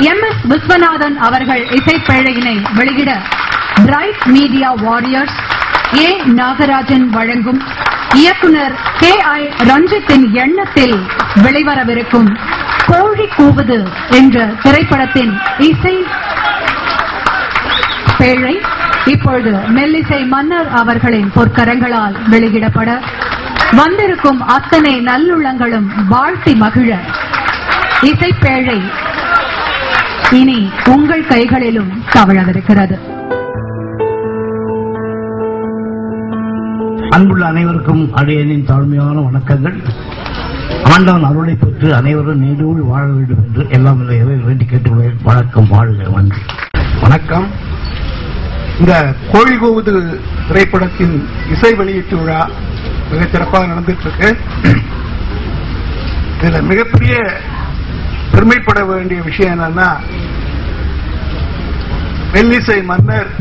MS Viswanathan அவர்கள் இசைப்பேழையினை வெளியிட bright media warriors A. Nagarajan வழங்கும் இயக்குனர் K.I. ரஞ்சித்தின் எண்ணத்தில் வெளிவரவிருக்கும் கோழி கூவுது என்ற திரைப்படத்தின் இசை பேழை இப்பொழுது மெல்லிசை மன்னர் அவர்களின் பொற்கரங்களால் வெளியிடப்பட வந்திருக்கும் அத்தனை நல்லுள்ளங்களும் வாழ்த்தி மகிழ இசைப்பேழை இனி உங்கள் கைகளிலும் தவழவிருக்கிறது. அன்புள்ள அனைவருக்கும் அடியேனின் தாழ்மையான வணக்கங்கள். ஆண்டவன் அருளை பெற்று அனைவரும் நீடூழி வாழ வேண்டும் என்று எல்லாம் வேண்டி கேட்டுள்ளேன். வணக்கம், வாழ்க. நன்றி. வணக்கம். இந்த கோழி கூவுது திரைப்படத்தின் இசை வெளியீட்டு விழா மிக சிறப்பாக நடந்துட்டு இருக்கு. இதுல மிகப்பெரிய பெருமைப்பட வேண்டிய விஷயம் என்னன்னா, மெல்லிசை மன்னர்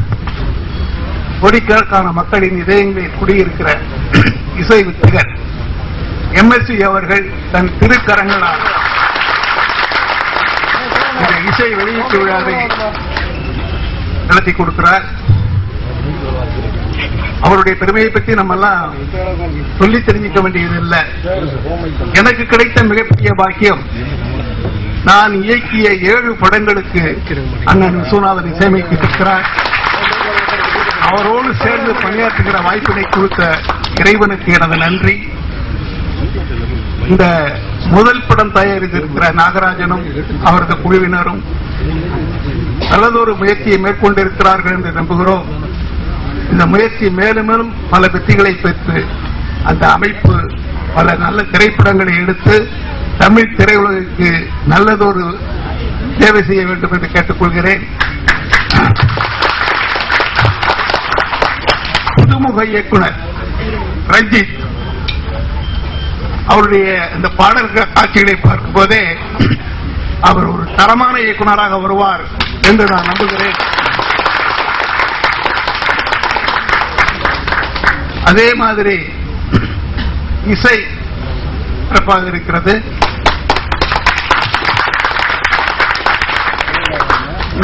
கோடிக்கணக்கான மக்களின் இதயங்களில் குடியிருக்கிற இசை வித்தகர் MSV அவர்கள் தன் திருக்கரங்களால் இந்த இசை வெளியீட்டு விழாவை நடத்தி கொடுக்கிறார். அவருடைய பெருமையை பற்றி நம்ம எல்லாம் சொல்லி தெரிஞ்சுக்க வேண்டியதில்லை. எனக்கு கிடைத்த மிகப்பெரிய பாக்கியம், நான் இயக்கிய 7 படங்களுக்கு அண்ணன் விஸ்வநாதன் இசையமைத்திருக்கிறார். அவரோடு சேர்ந்து பணியாற்றுகிற வாய்ப்பினை கொடுத்த இறைவனுக்கு எனது நன்றி. இந்த முதல் படம் தயாரித்திருக்கிற நாகராஜனும் அவரது குழுவினரும் நல்லதொரு முயற்சியை மேற்கொண்டிருக்கிறார்கள் என்று நம்புகிறோம். இந்த முயற்சி மேலும் மேலும் பல வெற்றிகளை பெற்று அந்த அமைப்பு பல நல்ல திரைப்படங்களை எடுத்து தமிழ் திரையுலகிற்கு நல்லதொரு சேவை செய்ய வேண்டும் என்று கேட்டுக்கொள்கிறேன். புதுமுக இயக்குனர் ரஞ்சித் அவருடைய இந்த பாடல் காட்சிகளை பார்க்கும் போதே அவர் ஒரு தரமான இயக்குனராக வருவார் என்று நான் நம்புகிறேன். அதே மாதிரி இசை சிறப்பாக இருக்கிறது.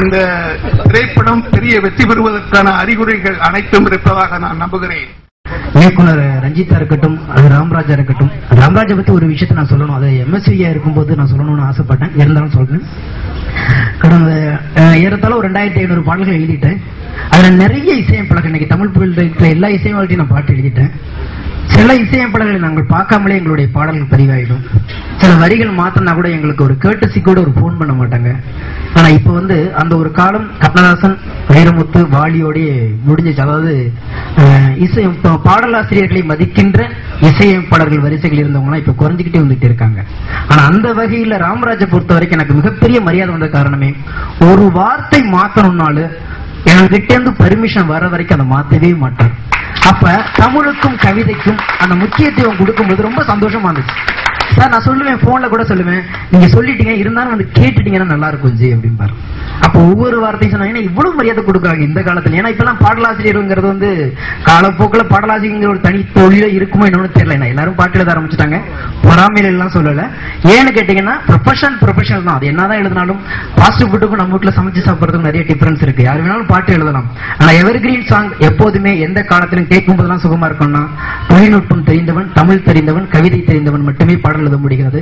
இந்த திரைப்படம் பெரிய வெற்றி பெறுவதற்கான அறிகுறிகள் அனைத்தும் இருப்பதாக நான் நம்புகிறேன். இயக்குனர் ரஞ்சித்தா இருக்கட்டும், அது ராமராஜா இருக்கட்டும். ராமராஜா பத்தி ஒரு விஷயத்தை நான் சொல்லணும். அது MSVயா இருக்கும்போது நான் சொல்லணும்னு ஆசைப்பட்டேன், இருந்தாலும் சொல்றேன். கடந்த ஏறத்தாழ ஒரு 2500 பாடல்கள் எழுதிட்டேன். அதுல நிறைய இசையமைப்பாளர்கள், இன்னைக்கு தமிழ் புகழ் எல்லா இசையமைப்பாளர்களையும் நான் பாட்டு எழுதிட்டேன். சில இசையமைப்பாளர்களை நாங்கள் பார்க்காமலே எங்களுடைய பாடல்கள் பதிவாயிடும். சில வரிகள் மாத்தினா கூட எங்களுக்கு ஒரு கேட்டசி கூட ஒரு போன் பண்ண மாட்டாங்க. ஆனா இப்ப அந்த ஒரு காலம் கண்ணதாசன், வைரமுத்து, வாலியோடைய முடிஞ்சிச்சு. அதாவது பாடலாசிரியர்களை மதிக்கின்ற இசையமைப்பாளர்கள் வரிசைகள் இருந்தவங்க இப்ப குறைஞ்சிக்கிட்டே வந்துட்டு இருக்காங்க. ஆனா அந்த வகையில ராமராஜை பொறுத்த வரைக்கும் எனக்கு மிகப்பெரிய மரியாதை வந்த காரணமே, ஒரு வார்த்தை மாத்தணும்னாலும் என்கிட்ட இருந்து பர்மிஷன் வர வரைக்கும் அதை மாத்தவே மாட்டார். அப்ப தமிழுக்கும் கவிதைக்கும் அந்த முக்கியத்துவம் கொடுக்கும்போது ரொம்ப சந்தோஷமா இருந்துச்சு. சார் நான் சொல்லுவேன், போன்ல கூட சொல்லுவேன், நீங்க சொல்லிட்டீங்க இருந்தாலும் கேட்டுட்டீங்கன்னா நல்லா இருக்கும் ஜி அப்படின்பாரு. அப்போ ஒவ்வொரு வார்த்தையும் சொன்னாங்க இவ்வளவு மரியாதை கொடுக்குறாங்க இந்த காலத்துல. ஏன்னா இப்பெல்லாம் பாடலாசிரியருங்கிறது காலப்போக்கில் பாடலாசிரியர் ஒரு தனி தொழில இருக்குமோ என்னன்னு தெரியல. எல்லாரும் பாட்டு எழுத ஆரம்பிச்சுட்டாங்க. பொறாமையில எல்லாம் சொல்லல. ஏன்னு கேட்டீங்கன்னா ப்ரொஃபஷனல் தான். அது என்னதான் எழுதினாலும் ஃபாஸ்ட் ஃபுட்டுக்கும் நம்ம வீட்டுல சமைச்சு சாப்பிட்றதுக்கும் நிறைய டிஃபரன்ஸ் இருக்கு. யார் வேணாலும் பாட்டு எழுதலாம். ஆனா எவர்கிரீன் சாங் எப்போதுமே எந்த காலத்திலும் கேட்கும் போதெல்லாம் சுகமா இருக்கும்னா, தொழில்நுட்பம் தெரிந்தவன், தமிழ் தெரிந்தவன், கவிதை தெரிந்தவன் மட்டுமே பாடல் எழுத முடிகிறது.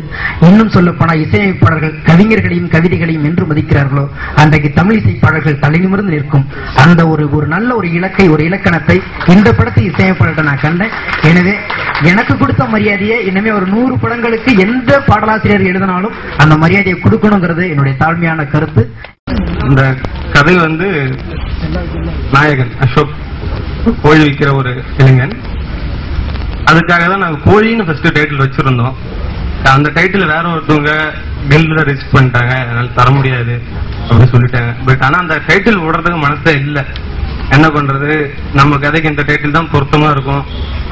இன்னும் சொல்ல போனா இசையமைப்பாளர்கள் கவிஞர்களையும் கவிதைகளையும் என்று மதிக்கிறார்களோ அன்றைக்கு தமிழ் இசைப்பாளர்கள் தலை நிமிர்ந்து நிற்கும். அந்த ஒரு நல்ல ஒரு இலக்கை, ஒரு இலக்கணத்தை இந்த படத்தை இசையமைப்பாளர்கிட்ட நான் கண்டேன். எனவே எனக்கு கொடுத்த மரியாதையை இனிமே ஒரு 100 படங்களுக்கு எந்த பாடலாசிரியர் எழுதினாலும் அந்த மரியாதையை கொடுக்கணுங்கிறது என்னுடைய தாழ்மையான கருத்து. இந்த கதை நாயகன் அசோக் கோழி விற்கிற ஒரு இளைஞன். அதுக்காக தான் நாங்கள் கோழின்னு ஃபர்ஸ்ட் டைட்டில் வச்சிருந்தோம். அந்த டைட்டில் வேற ஒருத்தவங்க பில்ல ரிஜிஸ்டர் பண்ணிட்டாங்க, அதனால தர முடியாது அப்படின்னு சொல்லிட்டாங்க. பட் ஆனா அந்த டைட்டில் விடுறதுக்கு மனசே இல்லை. என்ன பண்றது, நம்ம கதைக்கு இந்த டைட்டில் தான் பொருத்தமா இருக்கும்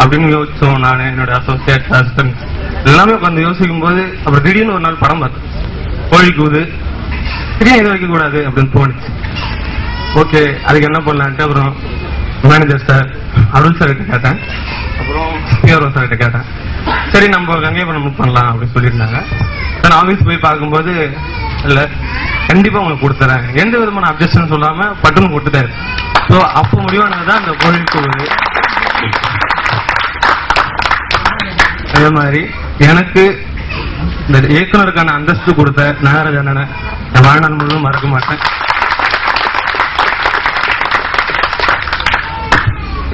அப்படின்னு யோசிச்சோம். நான், என்னோட அசோசியேட், அசிஸ்டன்ட் எல்லாமே உட்காந்து யோசிக்கும் போது அப்புறம் திடீர்னு ஒரு நாள் படம் பார்த்தேன், கோழி கூவுது. திடீர்னு இது வைக்க கூடாது அப்படின்னு தோணுச்சு. ஓகே, அதுக்கு என்ன பண்ணலான்ட்டு அப்புறம் மேனேஜர் சார் அருள் சார் கிட்ட கேட்டேன். அப்புறம் பிஆர்ஓ சார் கிட்ட கேட்டேன். சரி நம்ம கங்கைபுரம் மூவ் பண்ணலாம் அப்படின்னு சொல்லியிருந்தாங்க. நான் ஆஃபீஸ் போய் பார்க்கும்போது இல்லை கண்டிப்பா உங்களுக்கு கொடுத்துறேன், எந்த விதமான அப்ஜெக்ஷன் சொல்லாம பட்டுன்னு கொடுத்துட்டாரு. ஸோ அப்போ முடிவானதுதான் அந்த கோழிக்கூடு. அதே மாதிரி எனக்கு இந்த இயக்குனருக்கான அந்தஸ்து கொடுத்த நாகராஜ் அண்ணனை நான் வாழ்நாள் முழுவதும் மறக்க மாட்டேன்.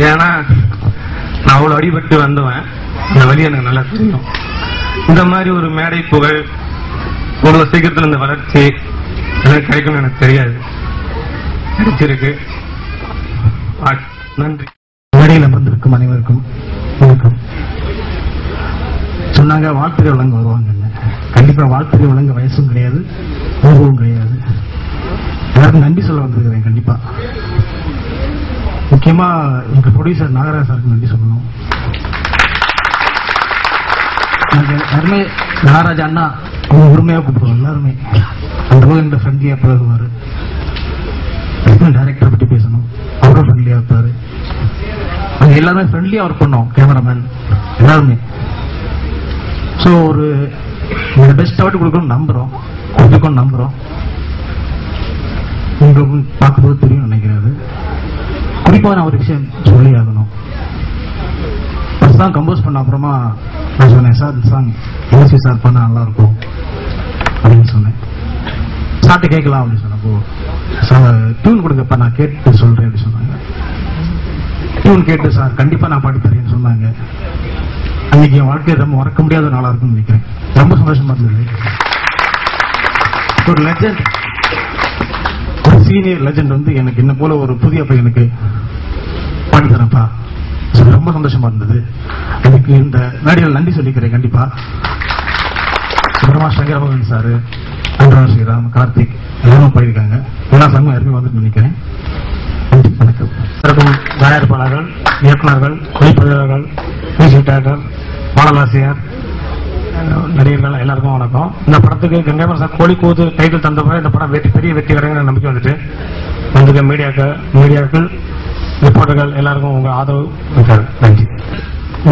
ஏன்னா நான் அவ்வளவு அடிபட்டு வந்தவன், அந்த வழி எனக்கு நல்லா தெரியும். இந்த மாதிரி ஒரு மேடை புகழ் இவ்வளவு சீக்கிரத்தில் இந்த வளர்ச்சி எனக்கு கிடைக்கும்னு எனக்கு தெரியாது, கிடைச்சிருக்கு. நன்றி. மேடையில் அமர்ந்திருக்கும் அனைவருக்கும் வணக்கம். சொன்னாங்க வாழ்த்துறை வழங்க வருவாங்க. கண்டிப்பா வாழ்த்துறை வழங்க வயசும் கிடையாது, அனுபவம் கிடையாது. எல்லாருக்கும் நன்றி சொல்ல வந்திருக்கிறேன். கண்டிப்பா முக்கியமா எங்க ப்ரொடியூசர் நாகராஜ் சாருக்கு நன்றி சொல்லணும். யாருமே நாகராஜ் அண்ணா அவங்க உரிமையா கூப்பிடுவோம். எல்லாருமே அந்த போது என்ற ஃப்ரெண்ட்லியா பழகுவாரு. டைரக்டரை பற்றி பேசணும், அவரும் ஃப்ரெண்ட்லியா இருப்பாரு. அங்க எல்லாருமே ஃப்ரெண்ட்லியா ஒர்க் பண்ணோம், கேமராமேன் எல்லாருமே. ஸோ ஒரு பெஸ்ட் அவார்டு கொடுக்கணும்னு நம்புறோம், கொடுக்கணும்னு நம்புறோம். உங்களுக்கு பார்க்கும்போது தெரியும் நினைக்கிறது. குறிப்பா நான் ஒரு விஷயம் சொல்லி ஆகணும். ஃபர்ஸ்ட் சாங் கம்போஸ் பண்ண அப்புறமா நான் சொன்னேன், சார் இந்த சாங் எல்சி சார் பண்ண நல்லா இருக்கும் அப்படின்னு சொன்னேன். சார்ட்டு கேட்கலாம் அப்படின்னு சொன்னப்போ சார் டியூன் கொடுங்கப்பா நான் கேட்டு சொல்றேன் அப்படின்னு சொன்னாங்க. டியூன் கேட்டு சார் கண்டிப்பா நான் பாடி தரேன்னு சொன்னாங்க. அன்னைக்கு என் வாழ்க்கையை ரொம்ப மறக்க முடியாத நாளா இருக்குன்னு நினைக்கிறேன். ரொம்ப சந்தோஷமா இருந்தது. ஒரு லெஜண்ட், ஒரு சீனியர் லெஜண்ட் வந்து எனக்கு என்ன போல ஒரு புதிய பையனுக்கு பாடி தரப்பா, ரொம்ப சந்தோஷமா இருந்தது. எனக்கு இந்த மேடையில் நன்றி சொல்லிக்கிறேன். கண்டிப்பா சுப்பிரமணிய சங்கரமோகன் சாரு, அனுராக் ஸ்ரீராம், கார்த்திக் எல்லாரும் போயிருக்காங்க. எல்லா சங்கமும் யாருமே வந்து நினைக்கிறேன். வணக்கம். தயாரிப்பாளர்கள், இயக்குநர்கள், ஒளிப்பதிவாளர்கள், மியூசிக் டைரக்டர், பாடலாசிரியர், நடிகர்கள் எல்லாருக்கும் வணக்கம். இந்த படத்துக்கு கங்கைமரன் சார் கோழிக்கூது டைட்டில் தந்தப்போ இந்த படம் பெரிய வெற்றி கிடைக்கிற நம்பிக்கை வந்துட்டு வந்துக்க மீடியாக்கள் ரிப்போர்ட்டர்கள் எல்லாருக்கும் உங்க ஆதரவு இருக்காது. நன்றி.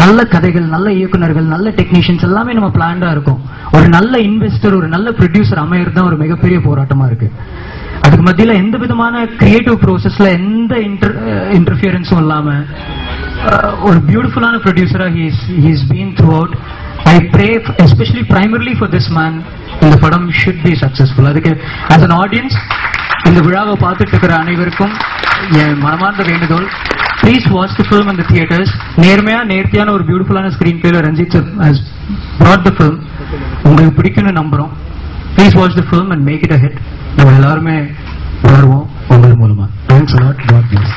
நல்ல கதைகள், நல்ல இயக்குநர்கள், நல்ல டெக்னீஷியன்ஸ் எல்லாமே நம்ம பிளான்டா இருக்கும். ஒரு நல்ல இன்வெஸ்டர், ஒரு நல்ல ப்ரொடியூசர் அமையறது தான் ஒரு மிகப்பெரிய போராட்டமா இருக்கு. அதுக்கு மத்தியில எந்த விதமான கிரியேட்டிவ் ப்ரோசஸ்ல எந்த இன்டர்ஃபியரன்ஸும் இல்லாம ஒரு பியூட்டிஃபுல்லான ப்ரொடியூசரா he's been throughout. I pray especially primarily for this man, இந்த படம் should be successful. அதுக்கு as an audience இந்த விழாவை பார்த்துட்டு இருக்கிற அனைவருக்கும் என் மனமார்ந்த வேண்டுகோள், please watch the film in the theaters. நேர்த்தியான ஒரு பியூட்டிஃபுல்லான ஸ்கிரீன் பிளேல Ranjith sir has brought the film. உங்களுக்கு பிடிக்கும்னு நம்புறோம். Please watch the film and make it a hit. நம்ம எல்லாருமே வருவோம் உங்கள் மூலமா. Thanks a lot. God bless.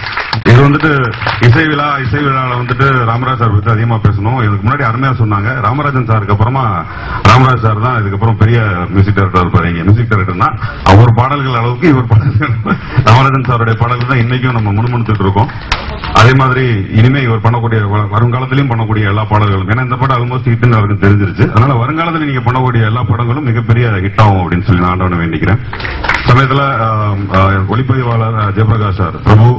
இது வந்துட்டு இசை விழாவில் வந்துட்டு ராமராஜ் சார் பற்றி அதிகமா பேசணும். இதுக்கு முன்னாடி அருமையா சொன்னாங்க. ராமராஜன் சாருக்கு அப்புறமா ராமராஜ் சார் தான் இதுக்கப்புறம் பெரிய மியூசிக் டைரக்டர் இருப்பாரு. மியூசிக் டைரக்டர்னா அவர் பாடல்கள் அளவுக்கு இவர் பாடல்கள், ராமராஜன் சாருடைய பாடல்கள் தான் இன்னைக்கும் நம்ம முணுமுணுத்துட்டு இருக்கோம். அதே மாதிரி இனிமே இவர் பண்ணக்கூடிய வருங்காலத்திலையும் பண்ணக்கூடிய எல்லா பாடல்களும், ஏன்னா இந்த படம் ஆல்மோஸ்ட் ஹிட்னு அவருக்கு தெரிஞ்சிருச்சு. அதனால வருங்காலத்தில் நீங்க பண்ணக்கூடிய எல்லா படங்களும் மிகப்பெரிய ஹிட் ஆகும் அப்படின்னு சொல்லி நான் ஆண்டவனை வேண்டிக்கிறேன். சமயத்துல ஒளிப்பதிவாளர் ஜெயபிரகாஷ் சார், பிரபு,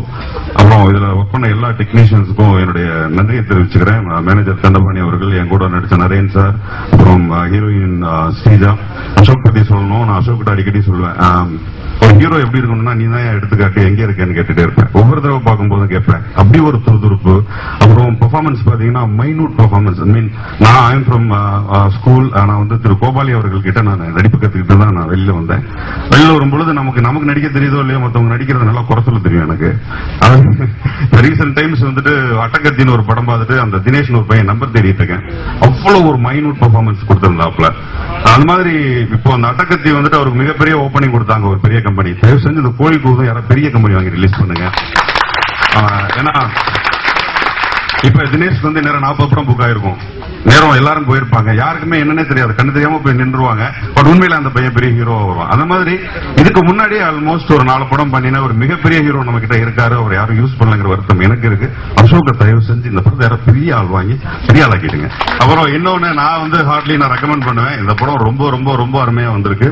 அப்புறம் இதுல ஒர்க் பண்ண எல்லா டெக்னீஷியன்ஸுக்கும் என்னுடைய நன்றியை தெரிவிச்சுக்கிறேன். மேனேஜர் தண்டபாணி அவர்கள், என் கூட நடிச்ச நரேன் சார், அப்புறம் ஹீரோயின் ஸ்ரீஜா, அசோக் பத்தி சொல்லணும். நான் அசோக் கிட்ட அடிக்கடி சொல்லுவேன், ஒரு ஹீரோ எப்படி இருக்கணும்னா நீ தான் எடுத்துக்காட்டு, எங்க இருக்கேன்னு கேட்டுட்டே இருப்பேன். ஒவ்வொரு தடவை பார்க்கும்போது கேட்பேன். அப்படி ஒரு துருதுருப்பு. அப்புறம் பெர்ஃபார்மன்ஸ் பாத்தீங்கன்னா மைனூட் பெர்ஃபார்மன்ஸ். நான் ஐம் ஃப்ரம் ஸ்கூல். நான் வந்து திரு கோபாலி அவர்கள் கிட்ட நான் நடிப்பு கத்துக்கிட்டு தான் நான் வெளியில வந்தேன். வெளியில வரும்பொழுது நமக்கு நடிக்க தெரியுதோ இல்லையோ, மற்றவங்க நடிக்கிறது நல்லா குறை சொல்ல தெரியும் எனக்கு. ரீசெண்ட் டைம்ஸ் வந்துட்டு அட்டகத்தின்னு ஒரு படம் பார்த்துட்டு அந்த தினேஷ் ஒரு பையன் நம்பர் தேடிட்டு இருக்கேன். அவ்வளவு ஒரு மைனூட் பெர்ஃபார்மன்ஸ் கொடுத்திருந்தாப்ல. அந்த மாதிரி இப்போ அந்த அட்டகத்தி வந்துட்டு அவருக்கு மிகப்பெரிய ஓப்பனிங் கொடுத்தாங்க ஒரு பெரிய கம்பெனி. தயவு செஞ்சு இந்த கோழிக்கூடு யாராவது பெரிய கம்பெனி வாங்கி ரிலீஸ் பண்ணுங்க. ஏன்னா இப்ப தினேஷ்க்கு வந்து நேரம் 40 படம் புக் ஆயிருக்கும். நேரம் எல்லாரும் போயிருப்பாங்க, யாருக்குமே என்னன்னே தெரியாது, கண்ணு தெரியாம போய் நின்றுவாங்க. பட் உண்மையில அந்த பையன் பெரிய ஹீரோ வருவான். அந்த மாதிரி இதுக்கு முன்னாடி ஆல்மோஸ்ட் ஒரு 4 படம் பண்ணின ஒரு மிகப்பெரிய ஹீரோ நம்ம கிட்ட இருக்காரு. அவர் யாரும் யூஸ் பண்ணலங்கிற வருத்தம் எனக்கு இருக்கு. அசோக தயவு செஞ்சு இந்த படத்தை யாரும் பெரிய ஆள் வாங்கி பெரிய ஆளாக்கிடுங்க. அப்புறம் இன்னொன்னு நான் வந்து ஹார்ட்லி நான் ரெக்கமெண்ட் பண்ணுவேன். இந்த படம் ரொம்ப ரொம்ப ரொம்ப அருமையா வந்திருக்கு.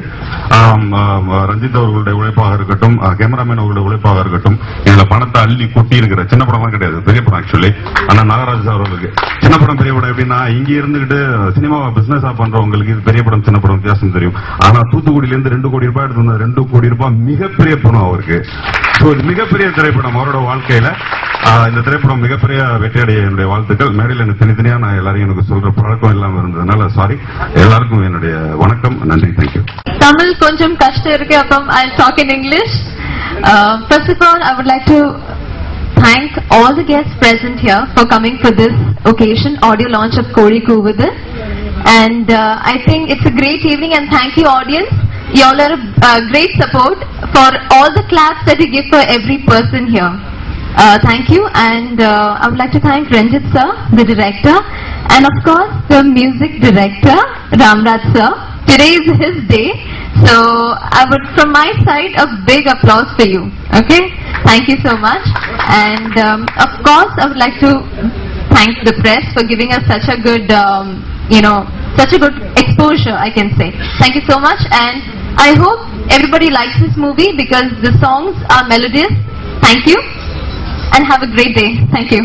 ரஞ்சித் அவர்களுடைய உழைப்பாக இருக்கட்டும், கேமராமேன் அவர்களுடைய உழைப்பாக இருக்கட்டும், இதுல பணத்தை அள்ளி கொட்டி இருக்கிற சின்ன படம்லாம் கிடையாது, பெரிய படம் ஆக்சுவலி. ஆனா நாகராஜ் அவர்களுக்கு சின்ன படம் பெரிய படம் எப்படின்னா இங்க இருந்துகிட்டு சினிமாவை பிசினஸா பண்றவங்களுக்கு இது பெரிய படம் சின்ன படம் வித்தியாசம் தெரியும். ஆனா தூத்துக்குடியில இருந்து 2 கோடி ரூபாய் எடுத்து 2 கோடி ரூபாய் மிகப்பெரிய பணம் அவருக்கு. மிகப்பெரிய திரைப்படம் அவரோட வாழ்க்கையில. இந்த திரைப்படம் மிகப்பெரிய வெற்றியடைய என்னுடைய வாழ்த்துக்கள். மேடையில் எனக்கு தனித்தனியா நான் எல்லாரையும் எனக்கு சொல்ற பழக்கம் இல்லாம இருந்ததுனால சாரி. எல்லாருக்கும் என்னுடைய வணக்கம், நன்றி, தேங்க்யூ. தமிழ் கொஞ்சம் கஷ்டம் இருக்கு, அப்போ I'll talk in English. First of all, I would like to thank all the guests present here for coming for this occasion, audio launch of Kodi Koovudhu. And I think it's a great evening, and thank you audience. You all are great support for all the claps that you give for every person here. Thank you, and I would like to thank Ranjit sir, the director, and of course the music director Ramraj sir. Today is his day, so I would, from my side, a big applause for you. Okay, thank you so much, and of course I would like to thank the press for giving us such a good, such a good exposure, I can say. Thank you so much, and I hope everybody likes this movie because the songs are melodious. Thank you, and have a great day. Thank you.